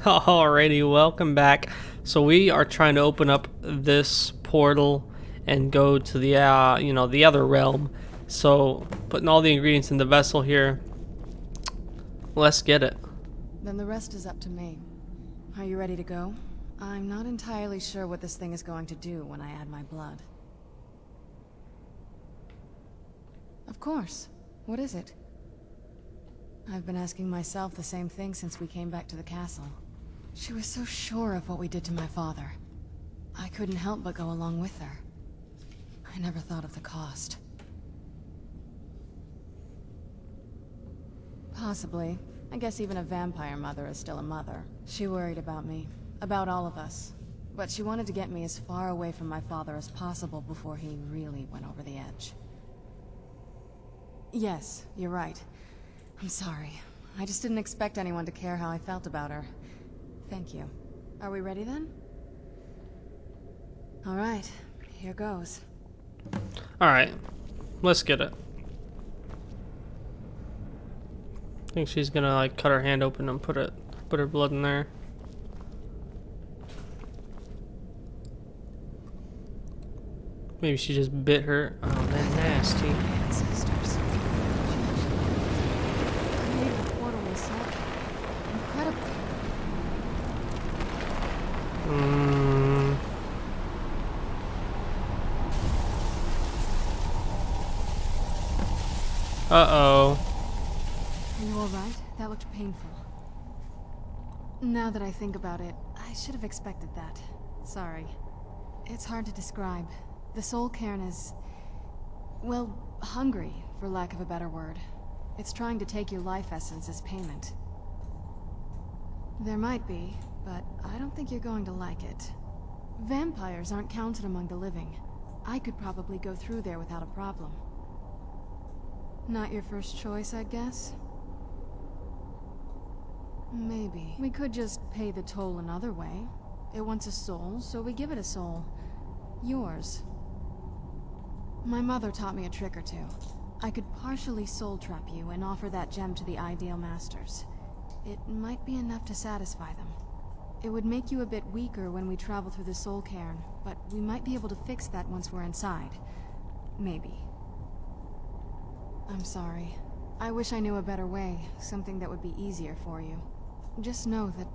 Alrighty, welcome back. So we are trying to open up this portal and go to the the other realm. So putting all the ingredients in the vessel here. Let's get it. Then the rest is up to me. Are you ready to go? I'm not entirely sure what this thing is going to do when I add my blood. Of course. What is it? I've been asking myself the same thing since we came back to the castle. She was so sure of what we did to my father. I couldn't help but go along with her. I never thought of the cost. Possibly. I guess even a vampire mother is still a mother. She worried about me. About all of us. But she wanted to get me as far away from my father as possible before he really went over the edge. Yes, you're right. I'm sorry. I just didn't expect anyone to care how I felt about her. Thank you. Are we ready then? Alright, here goes. Alright, let's get it. I think she's gonna like cut her hand open and put her blood in there. Maybe she just bit her. Oh, that's nasty. Ancestors. Created a portal in Skyrim. Incredible. Uh-oh. Are you alright? That looked painful. Now that I think about it, I should have expected that. Sorry. It's hard to describe. The soul cairn is... well, hungry, for lack of a better word. It's trying to take your life essence as payment. There might be, but I don't think you're going to like it. Vampires aren't counted among the living. I could probably go through there without a problem. Not your first choice, I'd guess? Maybe. We could just pay the toll another way. It wants a soul, so we give it a soul. Yours. My mother taught me a trick or two. I could partially soul trap you and offer that gem to the ideal masters. It might be enough to satisfy them. It would make you a bit weaker when we travel through the soul cairn, but we might be able to fix that once we're inside. Maybe. I'm sorry. I wish I knew a better way, something that would be easier for you. Just know that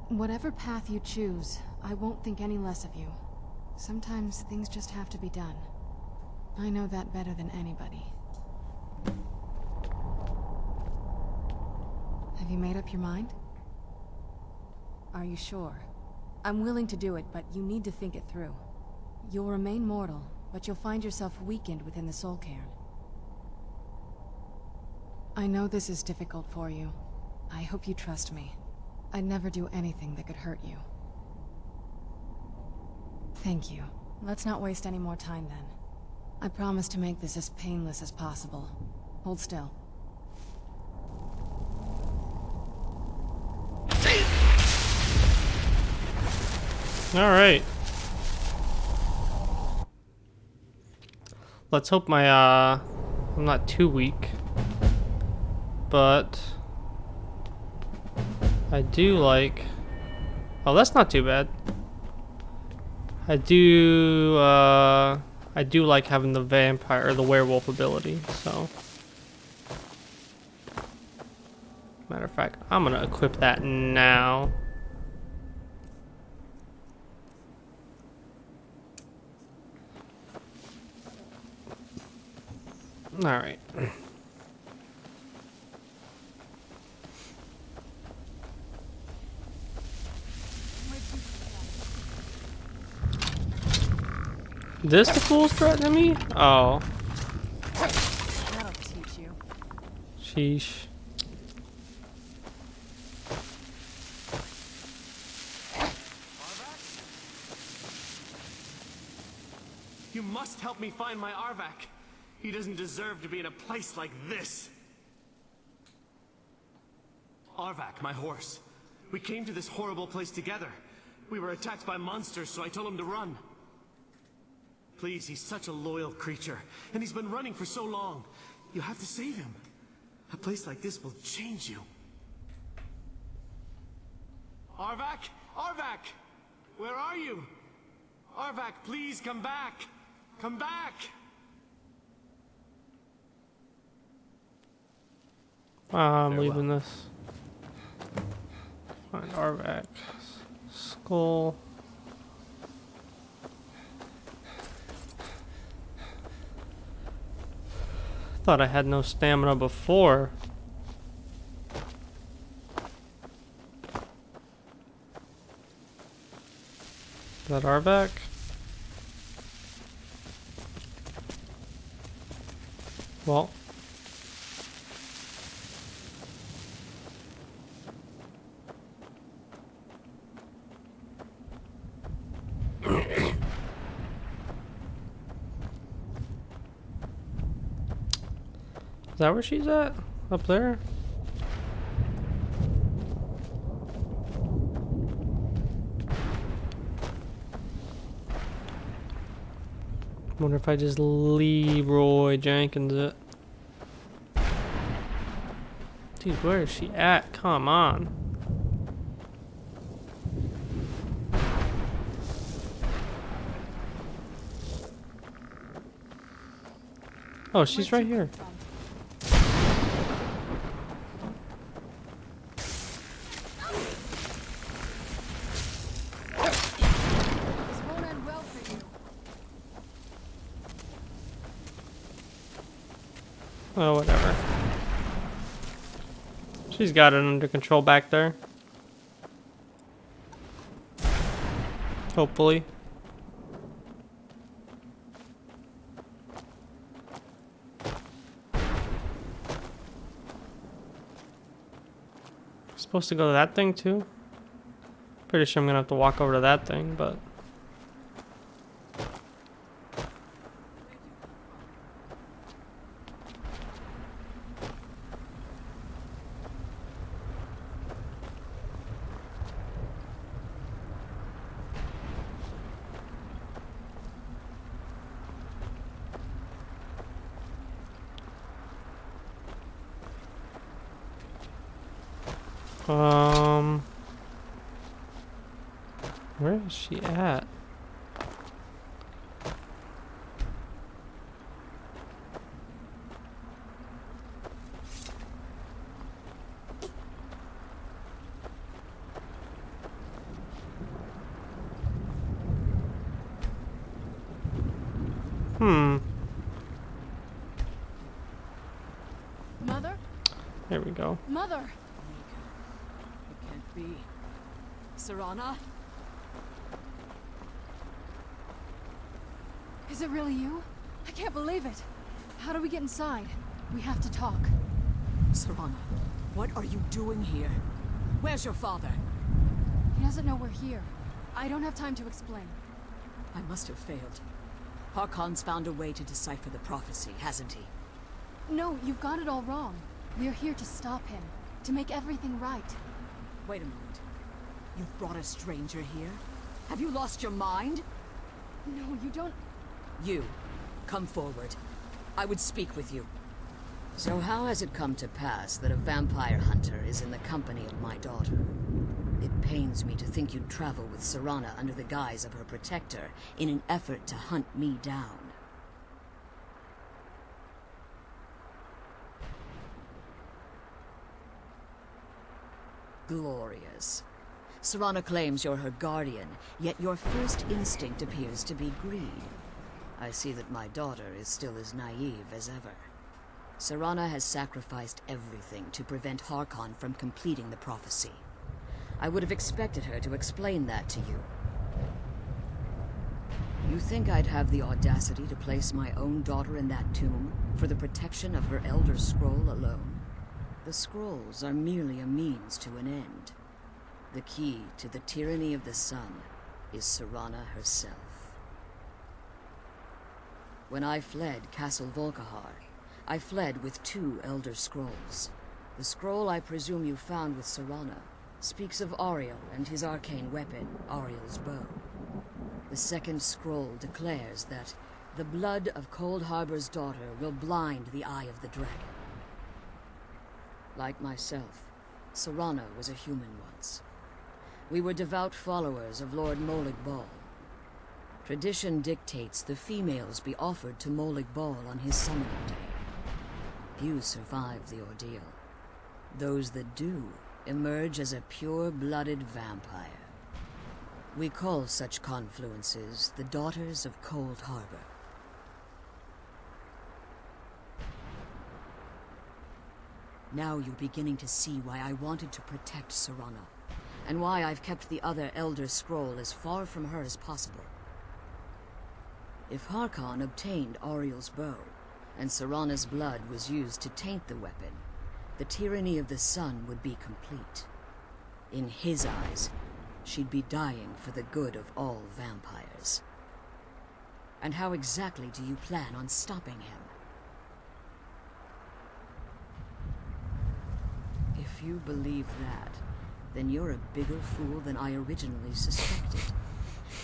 whatever path you choose, I won't think any less of you. Sometimes things just have to be done. I know that better than anybody. Have you made up your mind? Are you sure? I'm willing to do it, but you need to think it through. You'll remain mortal, but you'll find yourself weakened within the soul cairn. I know this is difficult for you. I hope you trust me. I'd never do anything that could hurt you. Thank you. Let's not waste any more time then. I promise to make this as painless as possible. Hold still. Alright. Let's hope my I'm not too weak. But I do like... oh, that's not too bad. I do like having the vampire or the werewolf ability, so. Matter of fact, I'm gonna equip that now. Alright. This the fool's threatening me? Oh. That'll teach you. Sheesh. You must help me find my Arvak. He doesn't deserve to be in a place like this. Arvak, my horse. We came to this horrible place together. We were attacked by monsters, so I told him to run. Please, he's such a loyal creature, and he's been running for so long. You have to save him. A place like this will change you. Arvak? Arvak! Where are you? Arvak, please come back! Come back! I'm leaving this. Find Arvak's skull. Thought I had no stamina before. Is that Arvak? Well. Is that where she's at? Up there? Wonder if I just Leroy Jenkins it. Dude, where is she at? Come on. Oh, she's right here. Oh, whatever. She's got it under control back there. Hopefully. Supposed to go to that thing too? Pretty sure I'm gonna have to walk over to that thing, but... where is she at? Mother? There we go. Mother! It can't be. Serana? Is it really you? I can't believe it. How do we get inside? We have to talk. Serana, what are you doing here? Where's your father? He doesn't know we're here. I don't have time to explain. I must have failed. Harkon's found a way to decipher the prophecy, hasn't he? No, you've got it all wrong. We're here to stop him. To make everything right. Wait a moment. You've brought a stranger here? Have you lost your mind? No, you don't... You, come forward. I would speak with you. So how has it come to pass that a vampire hunter is in the company of my daughter? It pains me to think you'd travel with Serana under the guise of her protector in an effort to hunt me down. Glorious. Serana claims you're her guardian, yet your first instinct appears to be greed. I see that my daughter is still as naive as ever. Serana has sacrificed everything to prevent Harkon from completing the prophecy. I would have expected her to explain that to you. You think I'd have the audacity to place my own daughter in that tomb for the protection of her Elder Scroll alone? The scrolls are merely a means to an end. The key to the tyranny of the sun is Serana herself. When I fled Castle Volkihar, I fled with 2 Elder Scrolls. The scroll I presume you found with Serana speaks of Ariel and his arcane weapon, Ariel's bow. The second scroll declares that the blood of Cold Harbor's daughter will blind the eye of the dragon. Like myself, Serana was a human once. We were devout followers of Lord Molig Bal. Tradition dictates the females be offered to Molig Bal on his summoning day. Few survive the ordeal. Those that do emerge as a pure-blooded vampire. We call such confluences the Daughters of Cold Harbor. Now you're beginning to see why I wanted to protect Serana, and why I've kept the other Elder Scroll as far from her as possible. If Harkon obtained Auriel's bow, and Serana's blood was used to taint the weapon, the tyranny of the sun would be complete. In his eyes, she'd be dying for the good of all vampires. And how exactly do you plan on stopping him? If you believe that, then you're a bigger fool than I originally suspected.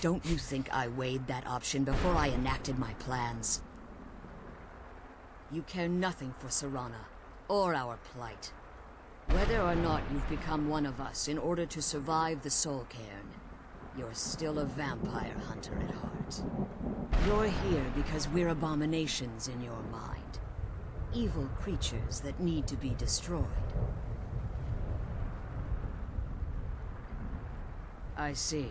Don't you think I weighed that option before I enacted my plans? You care nothing for Serana, or our plight. Whether or not you've become one of us in order to survive the Soul Cairn, you're still a vampire hunter at heart. You're here because we're abominations in your mind. Evil creatures that need to be destroyed. I see.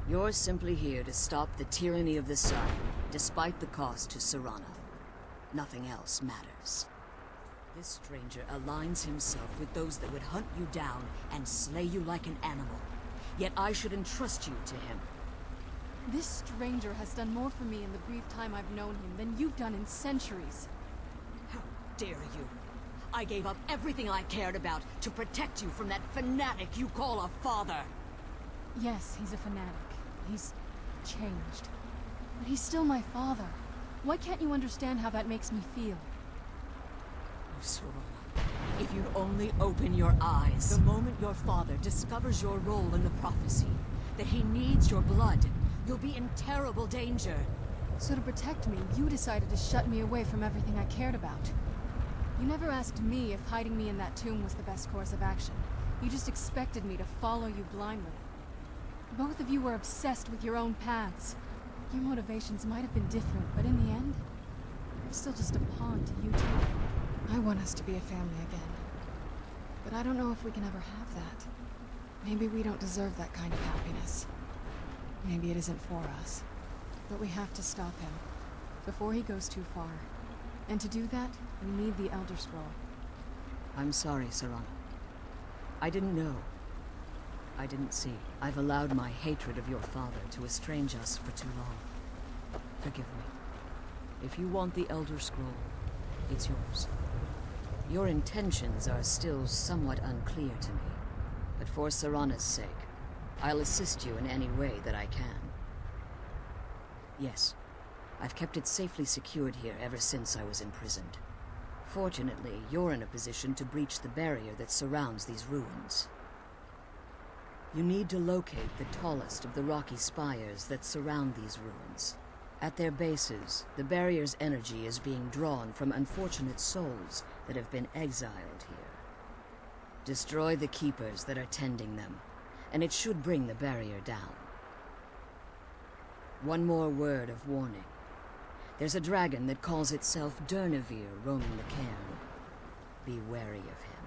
You're simply here to stop the tyranny of the sun, despite the cost to Serana. Nothing else matters. This stranger aligns himself with those that would hunt you down and slay you like an animal. Yet I should entrust you to him. This stranger has done more for me in the brief time I've known him than you've done in centuries. How dare you? I gave up everything I cared about to protect you from that fanatic you call a father. Yes, he's a fanatic. He's changed. But he's still my father. Why can't you understand how that makes me feel? Oh, Serana, if you'd only open your eyes. The moment your father discovers your role in the prophecy, that he needs your blood, you'll be in terrible danger. So to protect me, you decided to shut me away from everything I cared about. You never asked me if hiding me in that tomb was the best course of action. You just expected me to follow you blindly. Both of you were obsessed with your own paths. Your motivations might have been different, but in the end, I'm still just a pawn to you two. I want us to be a family again. But I don't know if we can ever have that. Maybe we don't deserve that kind of happiness. Maybe it isn't for us. But we have to stop him, before he goes too far. And to do that, we need the Elder Scroll. I'm sorry, Serana. I didn't know. I didn't see. I've allowed my hatred of your father to estrange us for too long. Forgive me. If you want the Elder Scroll, it's yours. Your intentions are still somewhat unclear to me, but for Serana's sake, I'll assist you in any way that I can. Yes, I've kept it safely secured here ever since I was imprisoned. Fortunately, you're in a position to breach the barrier that surrounds these ruins. You need to locate the tallest of the rocky spires that surround these ruins. At their bases, the barrier's energy is being drawn from unfortunate souls that have been exiled here. Destroy the keepers that are tending them, and it should bring the barrier down. One more word of warning. There's a dragon that calls itself Durnevere roaming the cairn. Be wary of him.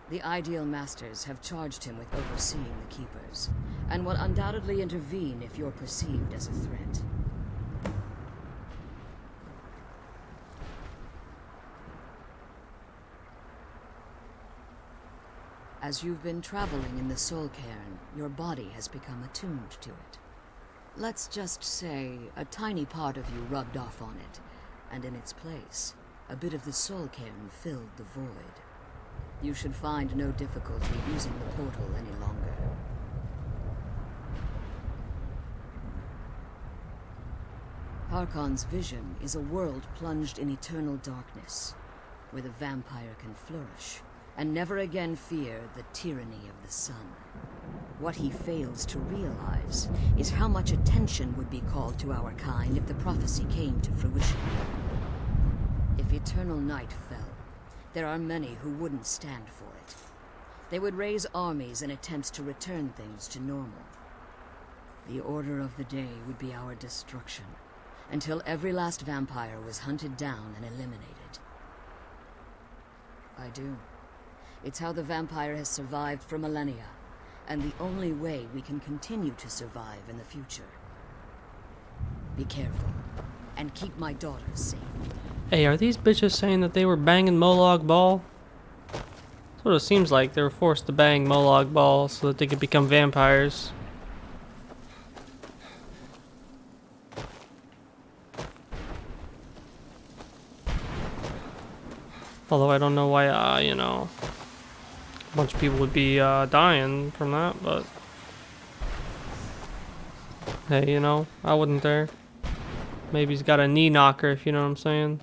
The Ideal Masters have charged him with overseeing the Keepers, and will undoubtedly intervene if you're perceived as a threat. As you've been traveling in the Soul Cairn, your body has become attuned to it. Let's just say a tiny part of you rubbed off on it, and in its place, a bit of the Soul Cairn filled the void. You should find no difficulty using the portal any longer. Harkon's vision is a world plunged in eternal darkness, where the vampire can flourish, and never again fear the tyranny of the sun. What he fails to realize is how much attention would be called to our kind if the prophecy came to fruition. If eternal night fell, there are many who wouldn't stand for it. They would raise armies in attempts to return things to normal. The order of the day would be our destruction, until every last vampire was hunted down and eliminated. I do. It's how the vampire has survived for millennia, and the only way we can continue to survive in the future. Be careful, and keep my daughters safe. Hey, are these bitches saying that they were banging Molag Bal? That's what it seems like. They were forced to bang Molag Bal so that they could become vampires. Although I don't know why, you know, a bunch of people would be dying from that, but hey, you know, I wasn't there. Maybe he's got a knee knocker, if you know what I'm saying.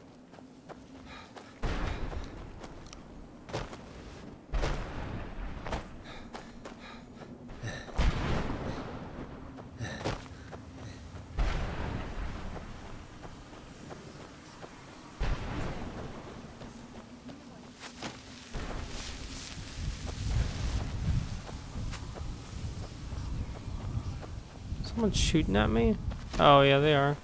Someone's shooting at me? Oh yeah, they are.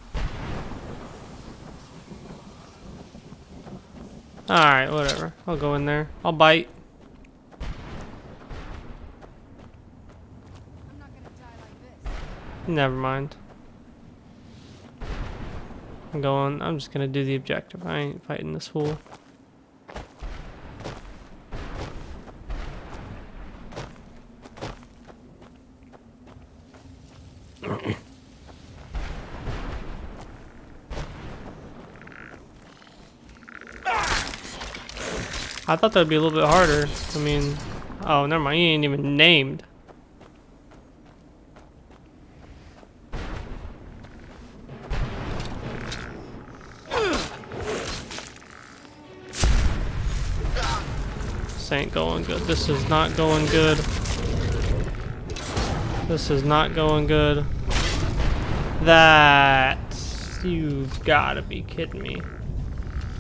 Alright, whatever. I'll go in there. I'll bite. I'm not gonna die like this. Never mind. I'm just gonna do the objective. I ain't fighting this fool. I thought that'd be a little bit harder. I mean, oh, never mind. He ain't even named. This ain't going good. This is not going good. This is not going good. You've gotta be kidding me.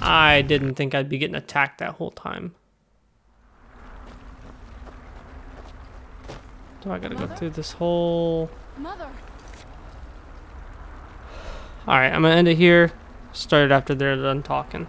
I didn't think I'd be getting attacked that whole time. Do I gotta go through this whole... Mother! Alright, I'm gonna end it here. Start it after they're done talking.